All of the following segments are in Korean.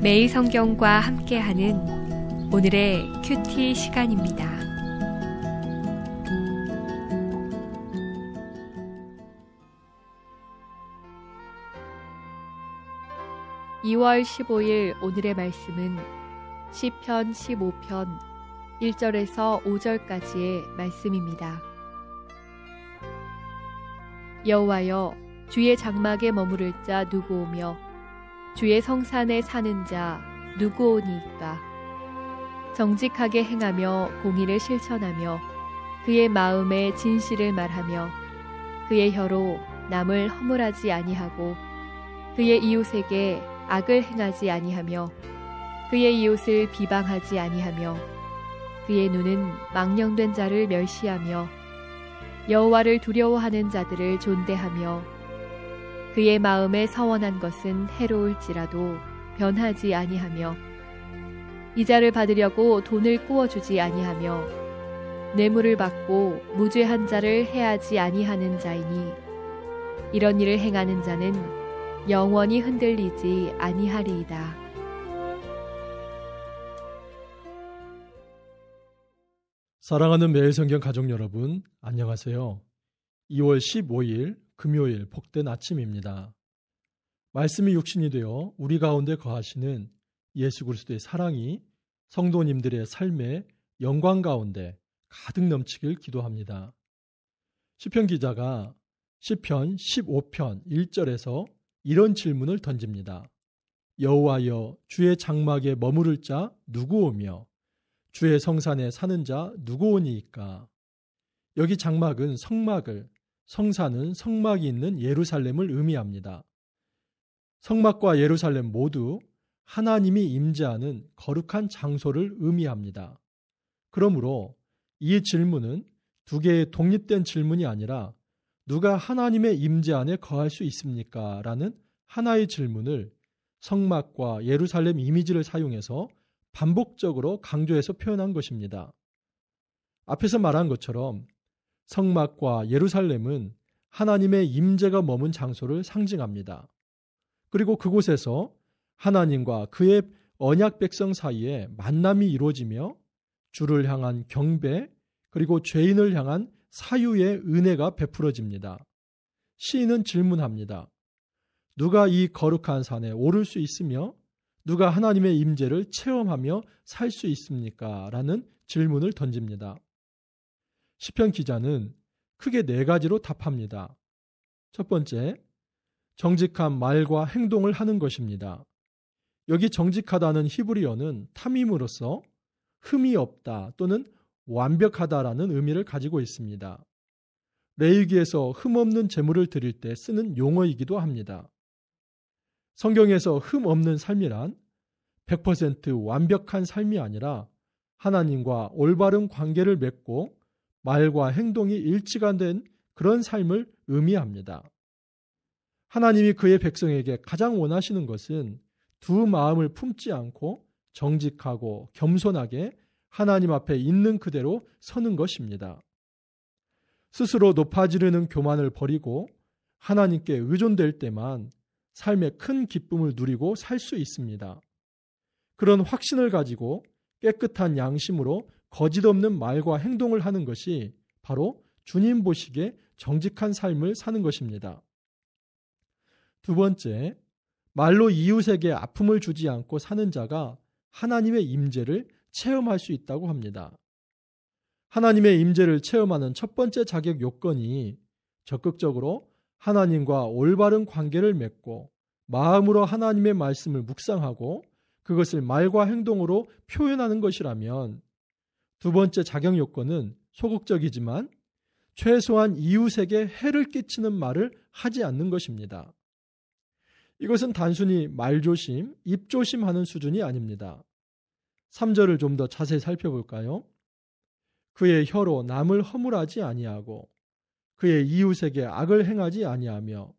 매일 성경과 함께하는 오늘의 큐티 시간입니다. (2월 15일) 오늘의 말씀은 시편 15편 1절에서 5절까지의 말씀입니다. 여호와여, 주의 장막에 머무를 자 누구오며 주의 성산에 사는 자 누구오니이까. 정직하게 행하며 공의를 실천하며 그의 마음에 진실을 말하며 그의 혀로 남을 허물하지 아니하고 그의 이웃에게 악을 행하지 아니하며 그의 이웃을 비방하지 아니하며 그의 눈은 망령된 자를 멸시하며 여호와를 두려워하는 자들을 존대하며 그의 마음에 서원한 것은 해로울지라도 변하지 아니하며 이자를 받으려고 돈을 꾸어주지 아니하며 뇌물을 받고 무죄한 자를 해하지 아니하는 자이니 이런 일을 행하는 자는 영원히 흔들리지 아니하리이다. 사랑하는 매일성경 가족 여러분, 안녕하세요. 2월 15일 금요일 복된 아침입니다. 말씀이 육신이 되어 우리 가운데 거하시는 예수 그리스도의 사랑이 성도님들의 삶의 영광 가운데 가득 넘치길 기도합니다. 시편 기자가 시편 15편 1절에서 이런 질문을 던집니다. 여호와여, 주의 장막에 머무를 자 누구오며 주의 성산에 사는 자 누구오니이까. 여기 장막은 성막을, 성산은 성막이 있는 예루살렘을 의미합니다. 성막과 예루살렘 모두 하나님이 임재하는 거룩한 장소를 의미합니다. 그러므로 이 질문은 두 개의 독립된 질문이 아니라 누가 하나님의 임재 안에 거할 수 있습니까? 라는 하나의 질문을 성막과 예루살렘 이미지를 사용해서 반복적으로 강조해서 표현한 것입니다. 앞에서 말한 것처럼 성막과 예루살렘은 하나님의 임재가 머문 장소를 상징합니다. 그리고 그곳에서 하나님과 그의 언약 백성 사이에 만남이 이루어지며 주를 향한 경배 그리고 죄인을 향한 사유의 은혜가 베풀어집니다. 시인은 질문합니다. 누가 이 거룩한 산에 오를 수 있으며 누가 하나님의 임재를 체험하며 살 수 있습니까? 라는 질문을 던집니다. 시편 기자는 크게 4가지로 답합니다. 첫 번째, 정직한 말과 행동을 하는 것입니다. 여기 정직하다는 히브리어는 탐임으로써 흠이 없다 또는 완벽하다라는 의미를 가지고 있습니다. 레위기에서 흠없는 제물을 드릴 때 쓰는 용어이기도 합니다. 성경에서 흠 없는 삶이란 100% 완벽한 삶이 아니라 하나님과 올바른 관계를 맺고 말과 행동이 일치가 된 그런 삶을 의미합니다. 하나님이 그의 백성에게 가장 원하시는 것은 두 마음을 품지 않고 정직하고 겸손하게 하나님 앞에 있는 그대로 서는 것입니다. 스스로 높아지려는 교만을 버리고 하나님께 의존될 때만 삶의 큰 기쁨을 누리고 살 수 있습니다. 그런 확신을 가지고 깨끗한 양심으로 거짓 없는 말과 행동을 하는 것이 바로 주님 보시기에 정직한 삶을 사는 것입니다. 두 번째, 말로 이웃에게 아픔을 주지 않고 사는 자가 하나님의 임재를 체험할 수 있다고 합니다. 하나님의 임재를 체험하는 첫 번째 자격 요건이 적극적으로 하나님과 올바른 관계를 맺고 마음으로 하나님의 말씀을 묵상하고 그것을 말과 행동으로 표현하는 것이라면 두 번째 자격 요건은 소극적이지만 최소한 이웃에게 해를 끼치는 말을 하지 않는 것입니다. 이것은 단순히 말조심, 입조심하는 수준이 아닙니다. 3절을 좀 더 자세히 살펴볼까요? 그의 혀로 남을 허물하지 아니하고 그의 이웃에게 악을 행하지 아니하며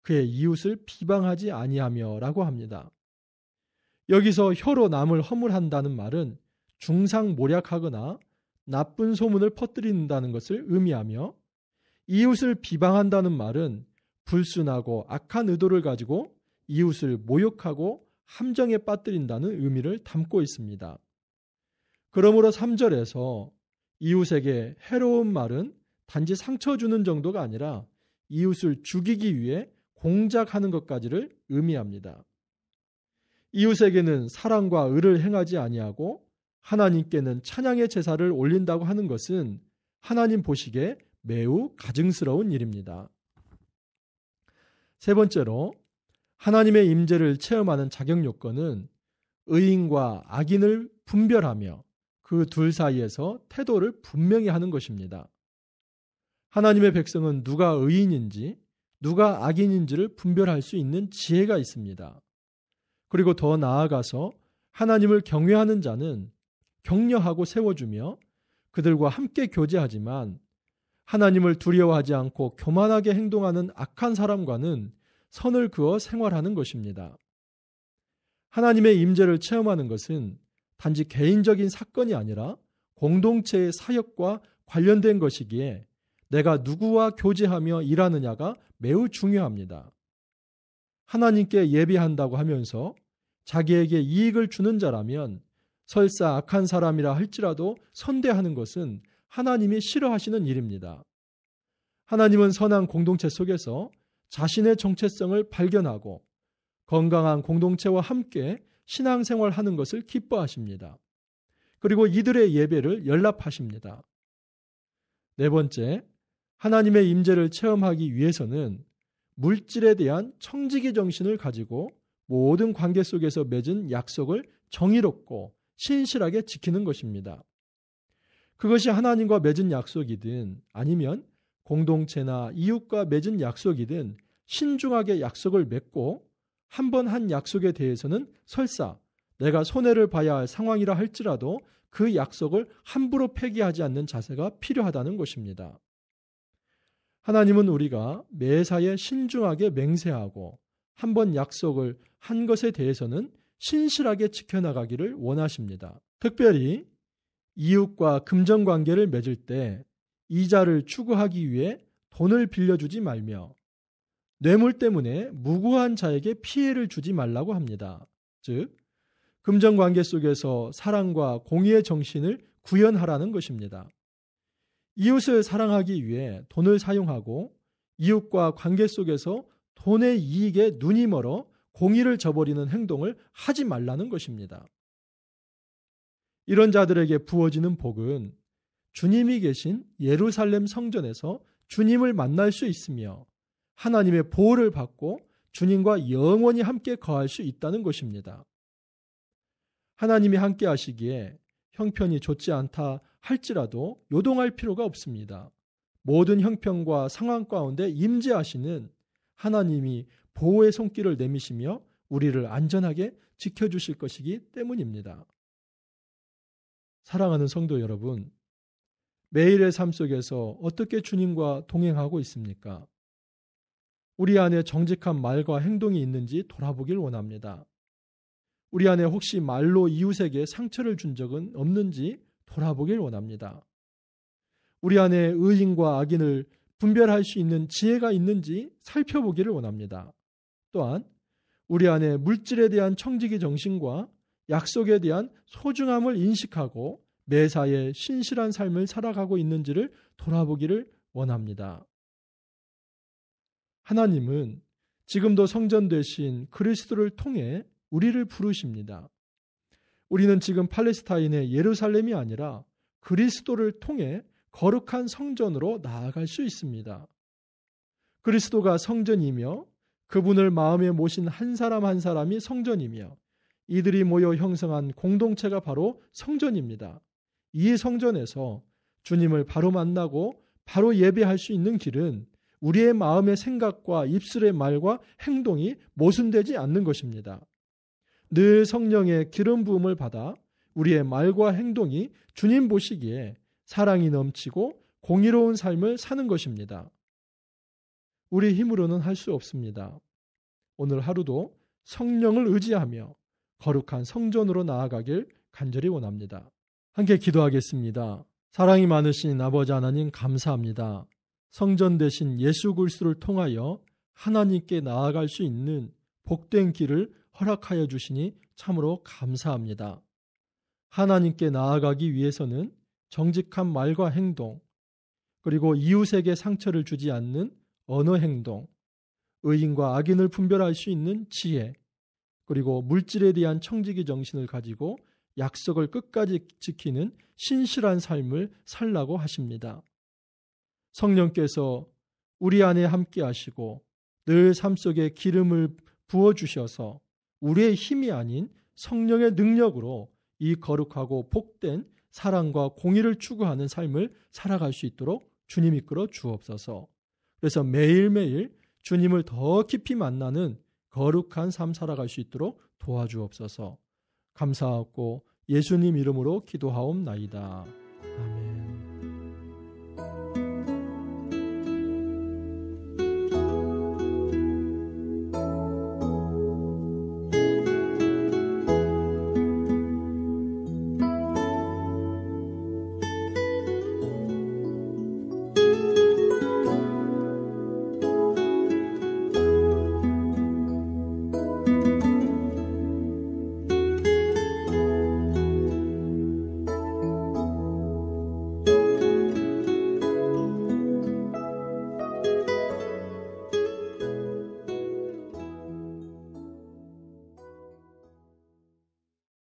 그의 이웃을 비방하지 아니하며 라고 합니다. 여기서 혀로 남을 허물한다는 말은 중상모략하거나 나쁜 소문을 퍼뜨린다는 것을 의미하며 이웃을 비방한다는 말은 불순하고 악한 의도를 가지고 이웃을 모욕하고 함정에 빠뜨린다는 의미를 담고 있습니다. 그러므로 3절에서 이웃에게 해로운 말은 단지 상처 주는 정도가 아니라 이웃을 죽이기 위해 공작하는 것까지를 의미합니다. 이웃에게는 사랑과 의를 행하지 아니하고 하나님께는 찬양의 제사를 올린다고 하는 것은 하나님 보시기에 매우 가증스러운 일입니다. 세 번째로 하나님의 임재를 체험하는 자격 요건은 의인과 악인을 분별하며 그 둘 사이에서 태도를 분명히 하는 것입니다. 하나님의 백성은 누가 의인인지 누가 악인인지를 분별할 수 있는 지혜가 있습니다. 그리고 더 나아가서 하나님을 경외하는 자는 격려하고 세워주며 그들과 함께 교제하지만 하나님을 두려워하지 않고 교만하게 행동하는 악한 사람과는 선을 그어 생활하는 것입니다. 하나님의 임재를 체험하는 것은 단지 개인적인 사건이 아니라 공동체의 사역과 관련된 것이기에 내가 누구와 교제하며 일하느냐가 매우 중요합니다. 하나님께 예배한다고 하면서 자기에게 이익을 주는 자라면 설사 악한 사람이라 할지라도 선대하는 것은 하나님이 싫어하시는 일입니다. 하나님은 선한 공동체 속에서 자신의 정체성을 발견하고 건강한 공동체와 함께 신앙생활하는 것을 기뻐하십니다. 그리고 이들의 예배를 연락하십니다. 네 번째, 하나님의 임재를 체험하기 위해서는 물질에 대한 청지기 정신을 가지고 모든 관계 속에서 맺은 약속을 정의롭고 신실하게 지키는 것입니다. 그것이 하나님과 맺은 약속이든 아니면 공동체나 이웃과 맺은 약속이든 신중하게 약속을 맺고 한 번 한 약속에 대해서는 설사 내가 손해를 봐야 할 상황이라 할지라도 그 약속을 함부로 폐기하지 않는 자세가 필요하다는 것입니다. 하나님은 우리가 매사에 신중하게 맹세하고 한 번 약속을 한 것에 대해서는 신실하게 지켜나가기를 원하십니다. 특별히 이웃과 금전관계를 맺을 때 이자를 추구하기 위해 돈을 빌려주지 말며 뇌물 때문에 무고한 자에게 피해를 주지 말라고 합니다. 즉, 금전관계 속에서 사랑과 공의의 정신을 구현하라는 것입니다. 이웃을 사랑하기 위해 돈을 사용하고 이웃과 관계 속에서 돈의 이익에 눈이 멀어 공의를 저버리는 행동을 하지 말라는 것입니다. 이런 자들에게 부어지는 복은 주님이 계신 예루살렘 성전에서 주님을 만날 수 있으며 하나님의 보호를 받고 주님과 영원히 함께 거할 수 있다는 것입니다. 하나님이 함께 하시기에 형편이 좋지 않다 할지라도 요동할 필요가 없습니다. 모든 형편과 상황 가운데 임재하시는 하나님이 보호의 손길을 내미시며 우리를 안전하게 지켜주실 것이기 때문입니다. 사랑하는 성도 여러분, 매일의 삶 속에서 어떻게 주님과 동행하고 있습니까? 우리 안에 정직한 말과 행동이 있는지 돌아보길 원합니다. 우리 안에 혹시 말로 이웃에게 상처를 준 적은 없는지 돌아보길 원합니다. 우리 안에 의인과 악인을 분별할 수 있는 지혜가 있는지 살펴보기를 원합니다. 또한 우리 안에 물질에 대한 청지기 정신과 약속에 대한 소중함을 인식하고 매사에 신실한 삶을 살아가고 있는지를 돌아보기를 원합니다. 하나님은 지금도 성전 되신 그리스도를 통해 우리를 부르십니다. 우리는 지금 팔레스타인의 예루살렘이 아니라 그리스도를 통해 거룩한 성전으로 나아갈 수 있습니다. 그리스도가 성전이며 그분을 마음에 모신 한 사람 한 사람이 성전이며 이들이 모여 형성한 공동체가 바로 성전입니다. 이 성전에서 주님을 바로 만나고 바로 예배할 수 있는 길은 우리의 마음의 생각과 입술의 말과 행동이 모순되지 않는 것입니다. 늘 성령의 기름 부음을 받아 우리의 말과 행동이 주님 보시기에 사랑이 넘치고 공의로운 삶을 사는 것입니다. 우리 힘으로는 할 수 없습니다. 오늘 하루도 성령을 의지하며 거룩한 성전으로 나아가길 간절히 원합니다. 함께 기도하겠습니다. 사랑이 많으신 아버지 하나님 감사합니다. 성전 되신 예수 그리스도를 통하여 하나님께 나아갈 수 있는 복된 길을 허락하여 주시니 참으로 감사합니다. 하나님께 나아가기 위해서는 정직한 말과 행동, 그리고 이웃에게 상처를 주지 않는 언어 행동, 의인과 악인을 분별할 수 있는 지혜, 그리고 물질에 대한 청지기 정신을 가지고 약속을 끝까지 지키는 신실한 삶을 살라고 하십니다. 성령께서 우리 안에 함께 하시고 늘 삶 속에 기름을 부어주셔서 우리의 힘이 아닌 성령의 능력으로 이 거룩하고 복된 사랑과 공의를 추구하는 삶을 살아갈 수 있도록 주님 이끌어 주옵소서. 그래서 매일매일 주님을 더 깊이 만나는 거룩한 삶 살아갈 수 있도록 도와주옵소서. 감사하고 예수님 이름으로 기도하옵나이다.